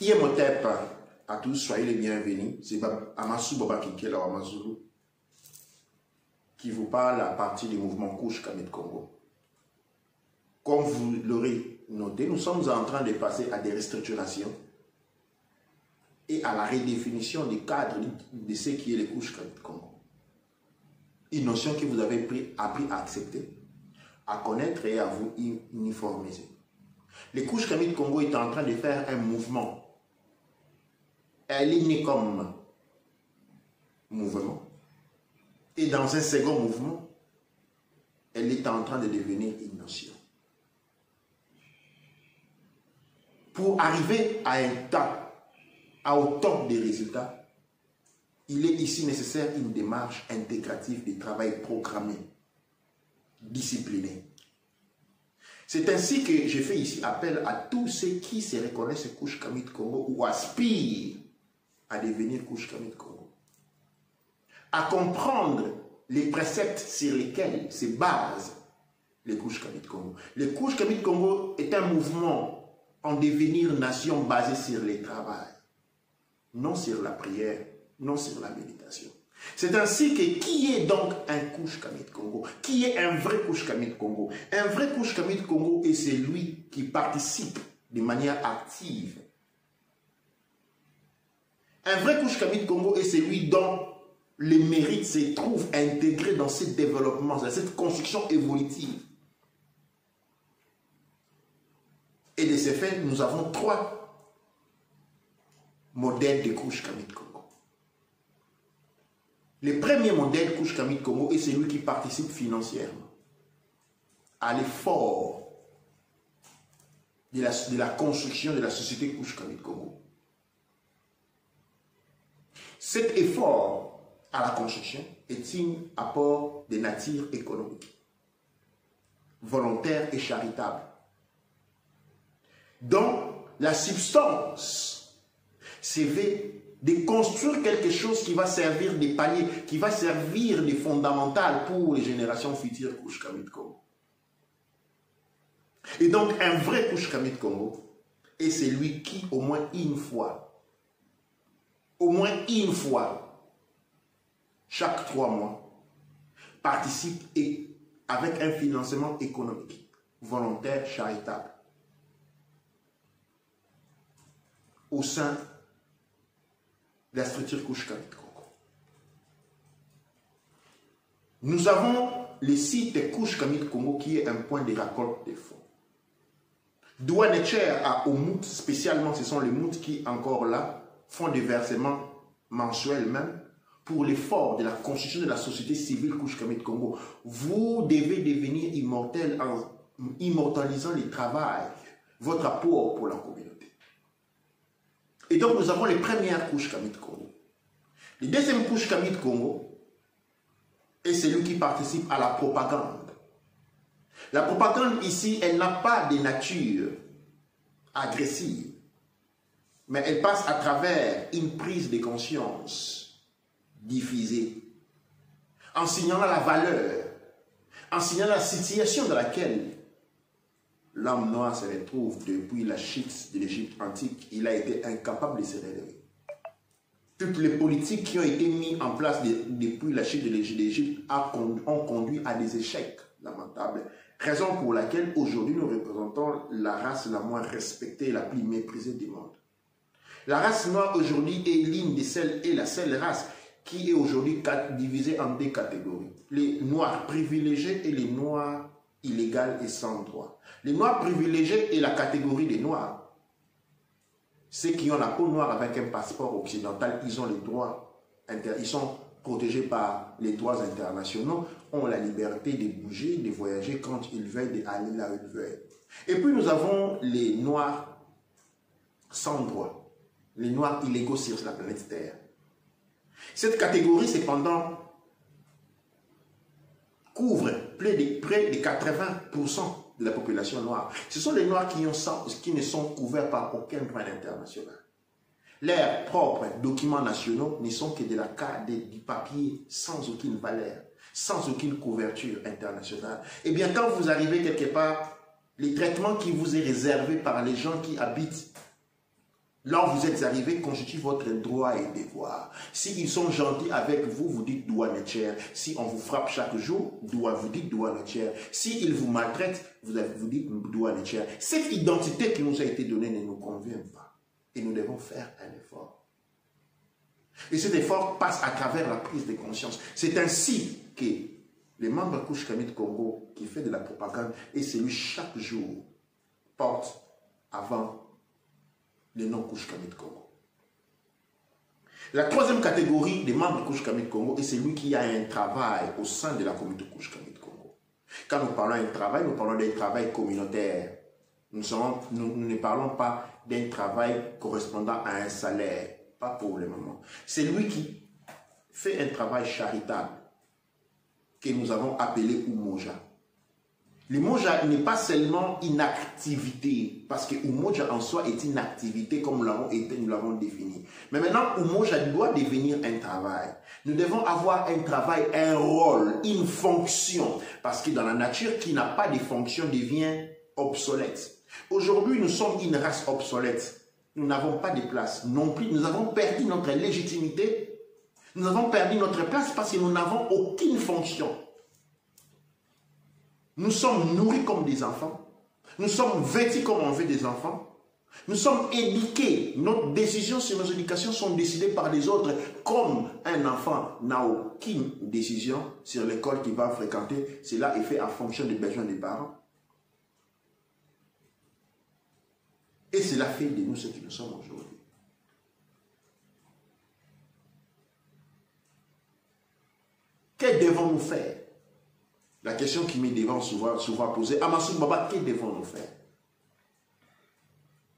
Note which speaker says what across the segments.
Speaker 1: Iemotep à tous, soyez les bienvenus. C'est Amasu Baba Kikela Amazulu qui vous parle à partir du mouvement Couche Kamit Congo. Comme vous l'aurez noté, nous sommes en train de passer à des restructurations et à la redéfinition du cadre de ce qui est les couches Kamit Congo. Une notion que vous avez appris à accepter, à connaître et à vous uniformiser. Les couches Kamit Congo est en train de faire un mouvement. Elle est née comme mouvement. Et dans un second mouvement, elle est en train de devenir une notion. Pour arriver à un au top des résultats, il est ici nécessaire une démarche intégrative de travail programmé, discipliné. C'est ainsi que je fais ici appel à tous ceux qui se reconnaissent couche Kamit Congo ou aspirent à devenir couche Kamit Congo. À comprendre les préceptes sur lesquels se basent les couches Kamit Congo. Les couches Kamit Congo est un mouvement en devenir nation basé sur le travail, non sur la prière, non sur la méditation. C'est ainsi que qui est donc un couche Kamit Congo? Qui est un vrai couche Kamit Congo? Un vrai couche Kamit Congo est celui qui participe de manière active. Un vrai couche Kamit Congo est celui dont les mérites se trouvent intégrés dans ce développement, dans cette construction évolutive. Et de ce fait, nous avons 3 modèles de couche Kamit Congo. Le premier modèle couche Kamit Congo est celui qui participe financièrement à l'effort de la construction de la société couche Kamit Congo. Cet effort à la construction est un apport de nature économique, volontaire et charitable, dont la substance c'est de construire quelque chose qui va servir de palier, qui va servir de fondamental pour les générations futures couche Kamit Congo. Et donc un vrai couche Kamit Congo est celui qui au moins une fois, chaque 3 mois, participe avec un financement économique, volontaire, charitable, au sein de la structure couche Kamit Congo. Nous avons le site couche Kamit Congo qui est un point de récolte des fonds. Douanetcher à Oumout, spécialement, ce sont les Mout qui, encore là, font des versements mensuels même pour l'effort de la construction de la société civile couche Kamit Congo. Vous devez devenir immortel en immortalisant le travail, votre apport pour la communauté. Et donc nous avons les premières couches Kamit Congo. Le deuxième couche Kamit Congo est celui qui participe à la propagande. La propagande ici, elle n'a pas de nature agressive, mais elle passe à travers une prise de conscience diffusée, en signalant la valeur, en signalant la situation dans laquelle l'homme noir se retrouve depuis la chute de l'Égypte antique. Il a été incapable de se relever. Toutes les politiques qui ont été mises en place depuis la chute de l'Égypte ont conduit à des échecs lamentables. Raison pour laquelle aujourd'hui nous représentons la race la moins respectée et la plus méprisée du monde. La race noire aujourd'hui est l'une des seules et la seule race qui est aujourd'hui divisée en 2 catégories. Les noirs privilégiés et les noirs illégaux et sans droit. Les noirs privilégiés est la catégorie des noirs. Ceux qui ont la peau noire avec un passeport occidental, ils ont les droits, ils sont protégés par les droits internationaux, ont la liberté de bouger, de voyager quand ils veulent, d'aller là où ils veulent. Et puis nous avons les noirs sans droit, les noirs illégaux sur la planète Terre. Cette catégorie, cependant, couvre près de 80% de la population noire. Ce sont les noirs qui ne sont couverts par aucun droit international. Leurs propres documents nationaux ne sont que du papier sans aucune valeur, sans aucune couverture internationale. Et bien, quand vous arrivez quelque part, les traitements qui vous est réservé par les gens qui habitent Là où vous êtes arrivé constitue votre droit et devoir. S'ils sont gentils avec vous, vous dites doua netcher. Si on vous frappe chaque jour, vous dites doua netcher. S'ils vous maltraitent, vous dites doua netcher. Cette identité qui nous a été donnée ne nous convient pas. Et nous devons faire un effort. Et cet effort passe à travers la prise de conscience. C'est ainsi que les membres Kush Kamit Congo qui fait de la propagande et celui chaque jour porte avant le nom Kush Kamit Congo. La troisième catégorie des membres Kush Kamit Congo est celui qui a un travail au sein de la communauté Kush Kamit Congo. Quand nous parlons d'un travail, nous parlons d'un travail communautaire. Nous ne parlons pas d'un travail correspondant à un salaire. Pas pour le moment. C'est lui qui fait un travail charitable que nous avons appelé Umoja. L'Umoja n'est pas seulement une activité, parce que Umoja en soi est une activité comme nous l'avons défini. Mais maintenant, Umoja doit devenir un travail. Nous devons avoir un travail, un rôle, une fonction, parce que dans la nature, qui n'a pas de fonction devient obsolète. Aujourd'hui, nous sommes une race obsolète. Nous n'avons pas de place non plus. Nous avons perdu notre légitimité. Nous avons perdu notre place parce que nous n'avons aucune fonction. Nous sommes nourris comme des enfants. Nous sommes vêtus comme on veut des enfants. Nous sommes éduqués. Nos décisions sur nos éducations sont décidées par les autres. Comme un enfant n'a aucune décision sur l'école qu'il va fréquenter, cela est fait en fonction des besoins des parents. Et cela fait de nous ce que nous sommes aujourd'hui. Que devons-nous faire? La question qui m'est devant souvent posée, Amasouk Baba, que devons-nous faire?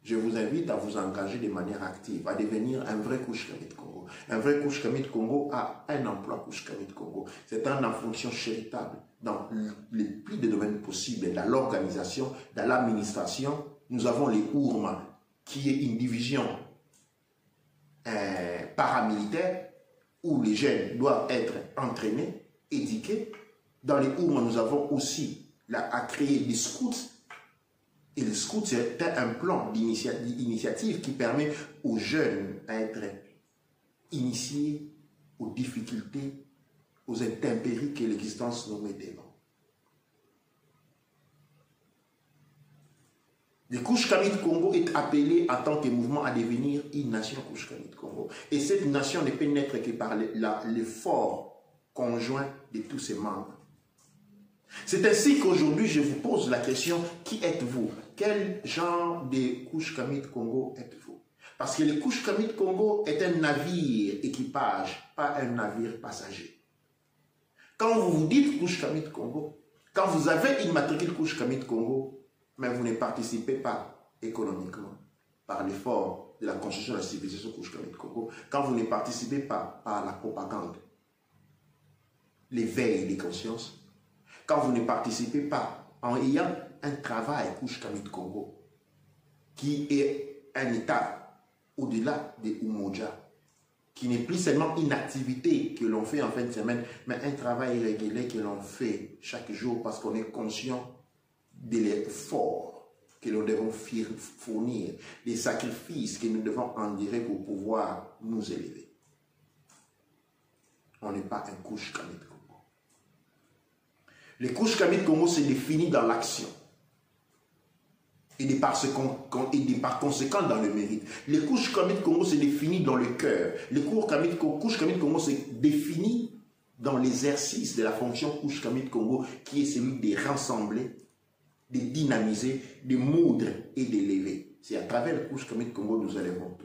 Speaker 1: Je vous invite à vous engager de manière active, à devenir un vrai Kush Kamit Congo. Un vrai Kush Kamit Congo a un emploi Kush Kamit Congo. C'est une fonction charitable dans les plus de domaines possibles, dans l'organisation, dans l'administration. Nous avons les Ourma, qui est une division paramilitaire où les jeunes doivent être entraînés, éduqués. Dans les Ourma, nous avons aussi à créer des scouts. Et le scout, c'est un plan d'initiative qui permet aux jeunes d'être initiés aux difficultés, aux intempéries que l'existence nous met devant. Le Kush Kamit Congo est appelé en tant que mouvement à devenir une nation Kush Kamit Congo. Et cette nation ne peut naître que par l'effort conjoint de tous ses membres. C'est ainsi qu'aujourd'hui, je vous pose la question, qui êtes-vous? Quel genre de Kush Kamit Congo êtes-vous? Parce que le Kush Kamit Congo est un navire équipage, pas un navire passager. Quand vous vous dites Kush Kamit Congo, quand vous avez une matricule Kush Kamit Congo, mais vous ne participez pas économiquement par l'effort de la construction de la civilisation Kush Kamit Congo, quand vous ne participez pas par la propagande, l'éveil des consciences, quand vous ne participez pas en ayant un travail Kush Kamit Congo, qui est un état au-delà des Umoja, qui n'est plus seulement une activité que l'on fait en fin de semaine, mais un travail régulier que l'on fait chaque jour parce qu'on est conscient de l'effort que nous devons fournir, des sacrifices que nous devons endurer pour pouvoir nous élever. On n'est pas un Kush Kamit Congo. Le Kush Kamit Congo se définit dans l'action et de par conséquent dans le mérite. Le Kush Kamit Congo se définit dans le cœur. Le Kush Kamit Congo se définit dans l'exercice de la fonction Kush Kamit Congo qui est celui de rassembler, de dynamiser, de moudre et d'élever. C'est à travers le Kush Kamit Congo que nous élevons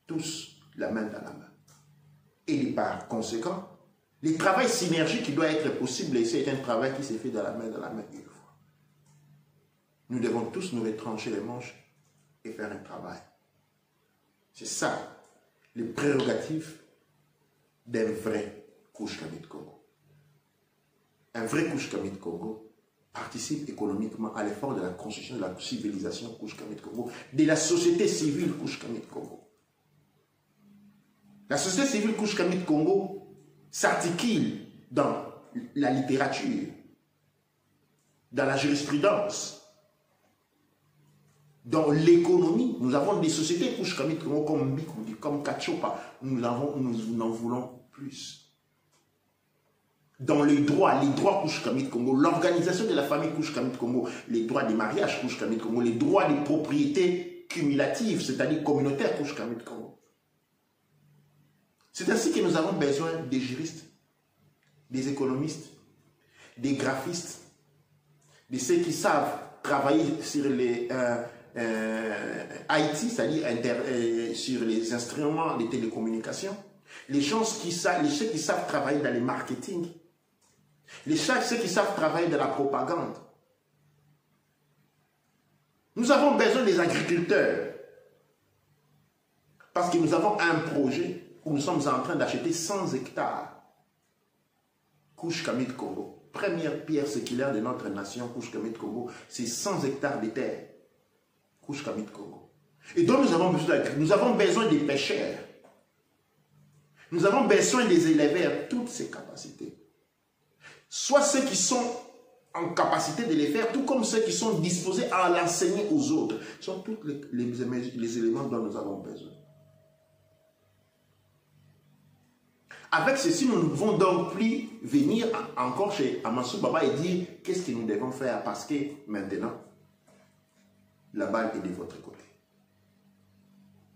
Speaker 1: tous la main dans la main. Et par conséquent, le travail synergique qui doit être possible, et c'est un travail qui s'est fait dans la main une fois. Nous devons tous nous retrancher les manches et faire un travail. C'est ça, le prérogatif d'un vrai Kush Kamit Congo. Un vrai Kush Kamit Congo participe économiquement à l'effort de la construction de la civilisation Kush Kamit Congo, de la société civile Kush Kamit Congo. La société civile Kush Kamit Congo s'articule dans la littérature, dans la jurisprudence, Dans l'économie, nous avons des sociétés comme Bikoudi, comme Kachopa. Nous en voulons plus. Dans les droits Kouch Kamit Congo, l'organisation de la famille Kouch Kamit Congo, les droits des mariages Kouch Kamit Congo, les droits des propriétés cumulatives, c'est-à-dire communautaires Kouch Kamit Congo. C'est ainsi que nous avons besoin des juristes, des économistes, des graphistes, de ceux qui savent travailler sur les IT, c'est-à-dire sur les instruments de télécommunications, ceux qui savent travailler dans le marketing, ceux qui savent travailler dans la propagande. Nous avons besoin des agriculteurs parce que nous avons un projet où nous sommes en train d'acheter 100 hectares. Kouch Kamit Congo. Première pierre séculaire de notre nation, Kouch Kamit Congo, c'est 100 hectares de terre. Kouch Kamit Congo. Et donc nous avons besoin des pêcheurs. Nous avons besoin des éleveurs, toutes ces capacités. Soit ceux qui sont en capacité de les faire, tout comme ceux qui sont disposés à l'enseigner aux autres. Ce sont tous les éléments dont nous avons besoin. Avec ceci, nous ne pouvons donc plus venir encore chez Amansou Baba et dire qu'est-ce que nous devons faire parce que maintenant, la balle est de votre côté.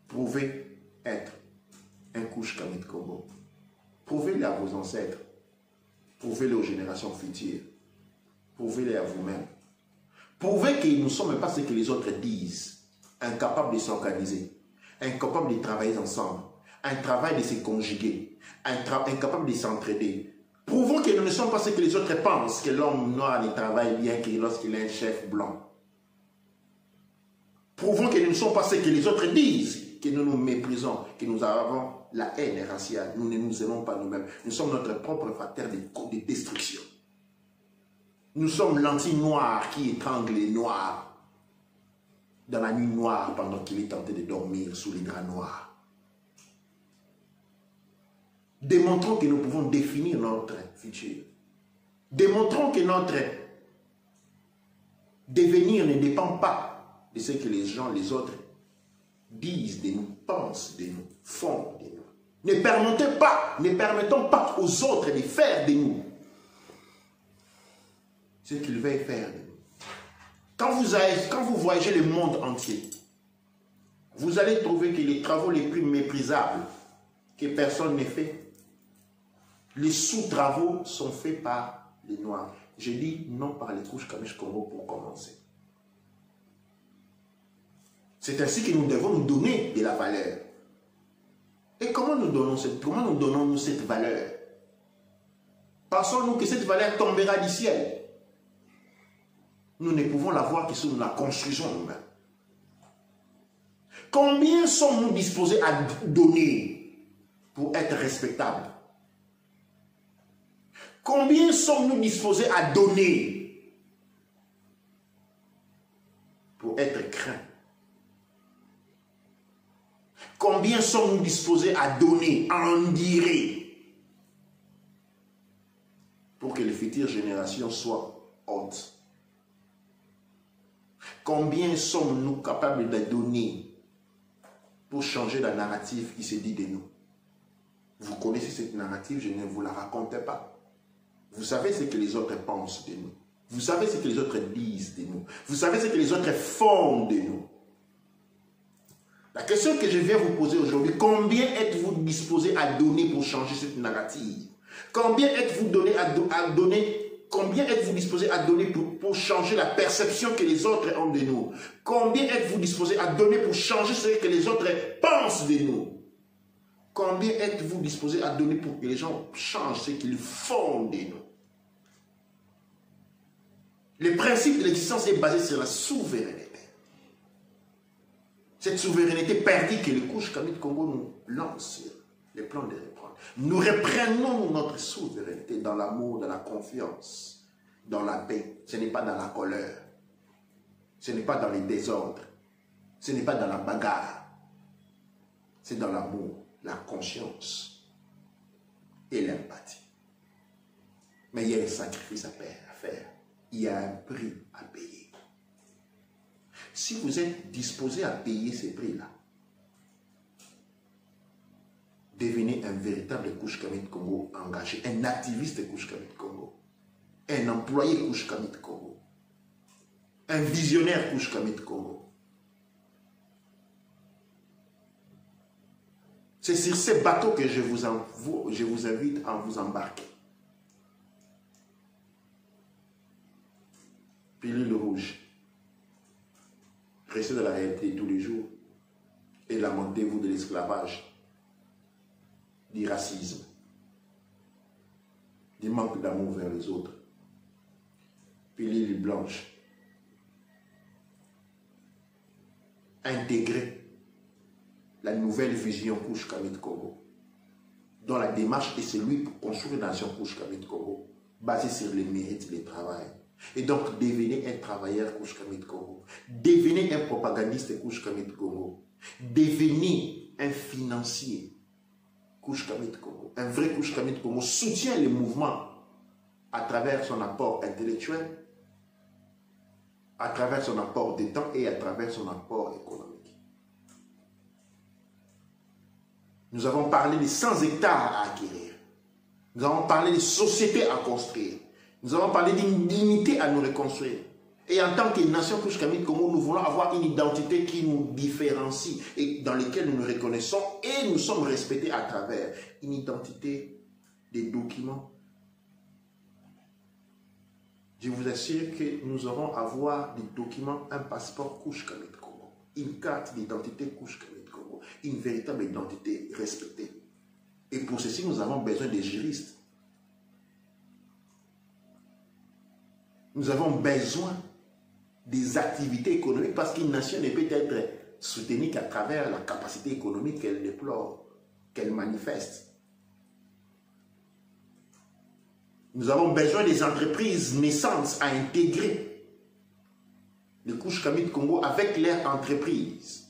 Speaker 1: Prouvez être un Kouch Kamit Congo. Prouvez-le à vos ancêtres. Prouvez-le aux générations futures. Prouvez-le à vous-même. Prouvez que nous ne sommes pas ce que les autres disent. Incapables de s'organiser. Incapables de travailler ensemble. Un travail de se conjuguer. Incapable de s'entraider. Prouvons que nous ne sommes pas ce que les autres pensent, que l'homme noir ne travaille bien que lorsqu'il a un chef blanc. Prouvons que nous ne sommes pas ce que les autres disent, que nous nous méprisons, que nous avons la haine raciale. Nous ne nous aimons pas nous-mêmes. Nous sommes notre propre facteur de destruction. Nous sommes l'anti-noir qui étrangle les noirs dans la nuit noire pendant qu'il est tenté de dormir sous les draps noirs. Démontrons que nous pouvons définir notre futur. Démontrons que notre devenir ne dépend pas de ce que les autres disent de nous, pensent de nous, font de nous. Ne permettons pas aux autres de faire de nous ce qu'ils veulent faire de nous. Quand vous voyagez le monde entier, vous allez trouver que les travaux les plus méprisables que personne n'ait fait, les sous-travaux sont faits par les Noirs. Je dis non par les Kouch Kamit Congo pour commencer. C'est ainsi que nous devons nous donner de la valeur. Et comment nous donnons-nous cette valeur? Pensons-nous que cette valeur tombera du ciel? Nous ne pouvons la voir que si nous la construisons nous-mêmes. Combien sommes-nous disposés à donner pour être respectables? Combien sommes-nous disposés à donner pour être craints? Combien sommes-nous disposés à donner, à endurer pour que les futures générations soient hautes? Combien sommes-nous capables de donner pour changer la narrative qui se dit de nous? Vous connaissez cette narrative, je ne vous la raconte pas. Vous savez ce que les autres pensent de nous. Vous savez ce que les autres disent de nous. Vous savez ce que les autres font de nous. La question que je viens vous poser aujourd'hui, combien êtes-vous disposé à donner pour changer cette narrative? Combien êtes-vous disposé à donner pour changer la perception que les autres ont de nous? Combien êtes-vous disposé à donner pour changer ce que les autres pensent de nous? Combien êtes-vous disposé à donner pour que les gens changent ce qu'ils font de nous? Le principe de l'existence est basé sur la souveraineté. Cette souveraineté perdue que le Kouch Kamit Congo nous lance sur le plan de reprendre. Nous reprenons notre souveraineté dans l'amour, dans la confiance, dans la paix. Ce n'est pas dans la colère. Ce n'est pas dans les désordres. Ce n'est pas dans la bagarre. C'est dans l'amour, la conscience et l'empathie. Mais il y a un sacrifice à faire. Il y a un prix à payer. Si vous êtes disposé à payer ces prix-là, devenez un véritable Kouch-Kamit Congo engagé, un activiste Kouch-Kamit Congo, un employé Kouch-Kamit Congo, un visionnaire Kouch-Kamit Congo. C'est sur ces bateaux que je vous invite à vous embarquer. Pilule rouge. Restez dans la réalité tous les jours et lamentez-vous de l'esclavage, du racisme, du manque d'amour vers les autres. Pilule blanche. Intégrer la nouvelle vision Kouch-Kamit Congo, dont la démarche est celui pour construire une nation Kouch-Kamit Congo, basée sur les mérites et le travail. Et donc, devenez un travailleur Kouch-Kamit Congo. Devenez un propagandiste Kouch-Kamit Congo. Devenez un financier Kouch-Kamit Congo. Un vrai Kouch-Kamit Congo soutient le mouvement à travers son apport intellectuel, à travers son apport de temps et à travers son apport économique. Nous avons parlé de 100 hectares à acquérir. Nous avons parlé de sociétés à construire. Nous avons parlé d'une dignité à nous reconstruire. Et en tant que nation Kouch-Kamit Congo, nous voulons avoir une identité qui nous différencie et dans laquelle nous nous reconnaissons et nous sommes respectés à travers une identité des documents. Je vous assure que nous aurons à avoir des documents, un passeport Kouch-Kamit Congo, une carte d'identité Kouch-Kamit Congo, une véritable identité respectée. Et pour ceci, nous avons besoin des juristes. Nous avons besoin des activités économiques parce qu'une nation ne peut être soutenue qu'à travers la capacité économique qu'elle déplore, qu'elle manifeste. Nous avons besoin des entreprises naissantes à intégrer le Kouch-Kamit Congo avec leurs entreprises.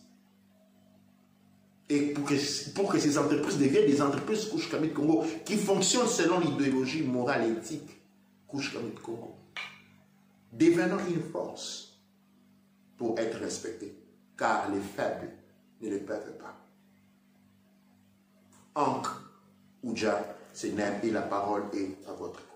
Speaker 1: Et pour que ces entreprises deviennent des entreprises Kouch-Kamit Congo qui fonctionnent selon l'idéologie morale et éthique Kouch-Kamit Congo. Devenons une force pour être respectés, car les faibles ne le peuvent pas. Ankh Oudja, c'est Nem et la parole est à votre écoute.